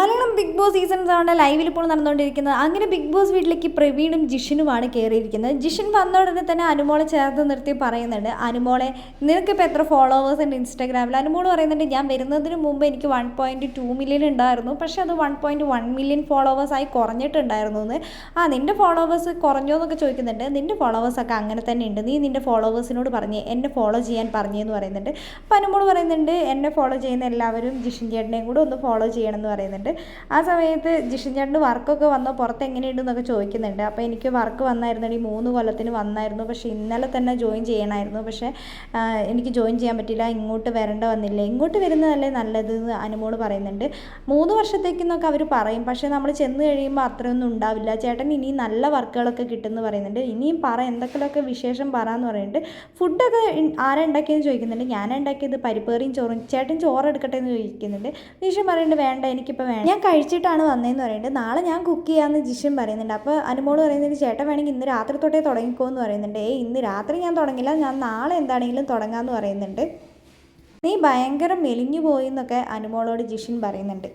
Malayalam big boss season 7 ലൈവിൽ ഇപ്പോൾ നടന്നുകൊണ്ടിരിക്കുന്നത്. അങ്ങനെ ബിഗ് ബോസ് വീട്ടിലേക്ക് പ്രവീണും ജിഷിനുമാണ് കയറിയിരിക്കുന്നത്. ജിഷിൻ വന്ന ഉടനെ തന്നെ അനുമോളെ ചേർത്ത് നിർത്തി പറയുന്നുണ്ട്, അനുമോളെ നിനക്കിപ്പോൾ എത്ര ഫോളോവേഴ്സ് ഉണ്ട് ഇൻസ്റ്റാഗ്രാമിൽ? അനുമോൾ പറയുന്നുണ്ട്, ഞാൻ വരുന്നതിന് മുമ്പ് എനിക്ക് 1.2 മില്യൺ ഉണ്ടായിരുന്നു, പക്ഷേ അത് 1.1 മില്യൺ ഫോളോവേഴ്സായി കുറഞ്ഞിട്ടുണ്ടായിരുന്നു എന്ന്. നിൻ്റെ ഫോളോവേഴ്സ് കുറഞ്ഞോ എന്നൊക്കെ ചോദിക്കുന്നുണ്ട്. നിൻ്റെ ഫോളോവേഴ്സൊക്കെ അങ്ങനെ തന്നെ ഉണ്ട്, നീ നിൻ്റെ ഫോളോവേഴ്സിനോട് പറഞ്ഞേ എന്നെ ഫോളോ ചെയ്യാൻ പറഞ്ഞെന്ന് പറയുന്നുണ്ട്. അപ്പോൾ അനുമോൾ പറയുന്നുണ്ട്, എന്നെ ഫോളോ ചെയ്യുന്ന എല്ലാവരും ജിഷിൻ ചേട്ടനെയും കൂടെ ഒന്ന് ഫോളോ ചെയ്യണമെന്ന് പറയുന്നുണ്ട്. ആ സമയത്ത് ജിഷിൻ ചേട്ടന് വർക്കൊക്കെ വന്നോ, പുറത്ത് എങ്ങനെയുണ്ടെന്നൊക്കെ ചോദിക്കുന്നുണ്ട്. അപ്പോൾ എനിക്ക് വർക്ക് വന്നായിരുന്നു, 3 കൊല്ലത്തിന് വന്നായിരുന്നു, പക്ഷേ ഇന്നലെ തന്നെ ജോയിൻ ചെയ്യണമായിരുന്നു, പക്ഷേ എനിക്ക് ജോയിൻ ചെയ്യാൻ പറ്റില്ല, ഇങ്ങോട്ട് വരേണ്ട വന്നില്ല. ഇങ്ങോട്ട് വരുന്നതല്ലേ നല്ലത് എന്ന് അനുമോൾ പറയുന്നുണ്ട്. 3 വർഷത്തേക്കെന്നൊക്കെ അവർ പറയും, പക്ഷേ നമ്മൾ ചെന്ന് കഴിയുമ്പോൾ അത്രയൊന്നും ഉണ്ടാവില്ല. ചേട്ടൻ ഇനിയും നല്ല വർക്കുകളൊക്കെ കിട്ടുമെന്ന് പറയുന്നുണ്ട്. ഇനിയും എന്തൊക്കെയൊക്കെ വിശേഷം പറയാമെന്ന് പറയുന്നുണ്ട്. ഫുഡൊക്കെ ആരാ ഉണ്ടാക്കിയെന്ന് ചോദിക്കുന്നുണ്ട്. ഞാനാണ് ഉണ്ടാക്കിയത്, പരിപ്പേറിയും ചോറും. ചേട്ടൻ ചോറ് എടുക്കട്ടെ എന്ന് ചോദിക്കുന്നുണ്ട്. ജിഷൻ പറയുന്നുണ്ട്, വേണ്ട എനിക്കിപ്പോൾ വേണം, ഞാൻ കഴിച്ചിട്ടാണ് വന്നതെന്ന് പറയുന്നുണ്ട്. നാളെ ഞാൻ കുക്ക് ചെയ്യാമെന്ന് ജിഷൻ പറയുന്നുണ്ട്. അപ്പോൾ അനുമോൾ പറയുന്നുണ്ട്, ചേട്ടൻ വേണമെങ്കിൽ ഇന്ന് രാത്രി തൊട്ടേ തുടങ്ങിക്കോ എന്ന് പറയുന്നുണ്ട്. ഇന്ന് രാത്രി ഞാൻ തുടങ്ങില്ല, ഞാൻ നാളെ എന്താണെങ്കിലും തുടങ്ങാമെന്ന് പറയുന്നുണ്ട്. നീ ഭയങ്കര മെലിഞ്ഞു പോയി എന്നൊക്കെ അനുമോളോട് ജിഷൻ പറയുന്നുണ്ട്.